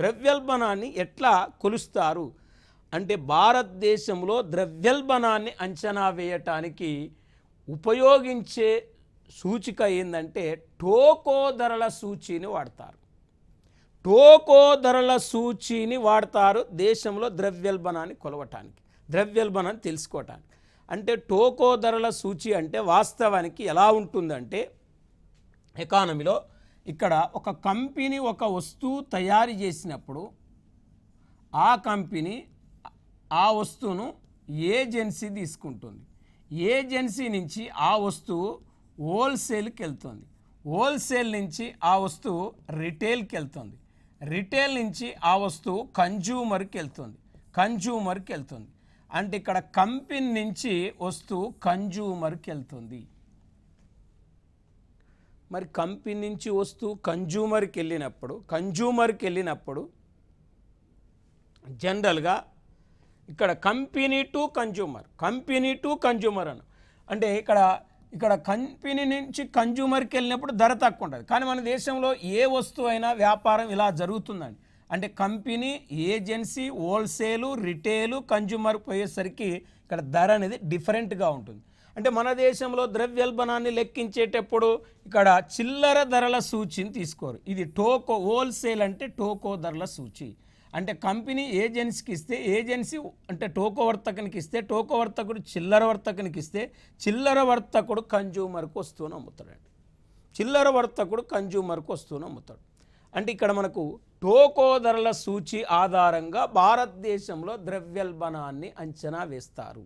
ద్రవ్యోల్బణాన్ని ఎట్లా కొలుస్తారు అంటే భారతదేశంలో ద్రవ్యోల్బణాన్ని అంచనా వేయటానికి ఉపయోగించే సూచిక ఏంటంటే టోకో ధరల సూచీని వాడతారు. టోకో ధరల సూచీని వాడతారు దేశంలో ద్రవ్యోల్బణాన్ని కొలవటానికి, ద్రవ్యోల్బణాన్ని తెలుసుకోవటానికి. అంటే టోకో ధరల సూచి అంటే వాస్తవానికి ఎలా ఉంటుందంటే ఎకానమీలో ఇక్కడ ఒక కంపెనీ ఒక వస్తువు తయారు చేసినప్పుడు ఆ కంపెనీ ఆ వస్తువును ఏజెన్సీ తీసుకుంటుంది. ఏజెన్సీ నుంచి ఆ వస్తువు హోల్సేల్కి వెళ్తుంది. హోల్సేల్ నుంచి ఆ వస్తువు రిటైల్కి వెళ్తుంది. రిటైల్ నుంచి ఆ వస్తువు కన్జ్యూమర్కి వెళ్తుంది. అంటే ఇక్కడ కంపెనీ నుంచి వస్తువు కన్జ్యూమర్కి వెళ్తుంది. మరి కంపెనీ నుంచి వస్తువు కన్జ్యూమర్కి వెళ్ళినప్పుడు జనరల్గా ఇక్కడ కంపెనీ టు కన్జ్యూమర్ అంటే ఇక్కడ కంపెనీ నుంచి కన్జ్యూమర్కి వెళ్ళినప్పుడు ధర తక్కువ ఉంటుంది. కానీ మన దేశంలో ఏ వస్తువు అయినా వ్యాపారం ఇలా జరుగుతుందండి. అంటే company, agency, wholesale, retail, consumer పోయేసరికి ఇక్కడ ధర అనేది డిఫరెంట్గా ఉంటుంది. అంటే మన దేశంలో ద్రవ్యోల్బణాన్ని లెక్కించేటప్పుడు ఇక్కడ చిల్లర ధరల సూచిని తీసుకోరు. ఇది టోకో, హోల్సేల్ అంటే టోకో ధరల సూచి. అంటే కంపెనీ ఏజెన్సీకి ఇస్తే ఏజెన్సీ అంటే టోకో వర్తకునికి ఇస్తే టోకో వర్తకుడు చిల్లర వర్తకునికి ఇస్తే చిల్లర వర్తకుడు కన్జ్యూమర్కి వస్తూనే అమ్ముతాడు. అంటే ఇక్కడ మనకు టోకో ధరల సూచి ఆధారంగా భారతదేశంలో ద్రవ్యోల్బణాన్ని అంచనా వేస్తారు.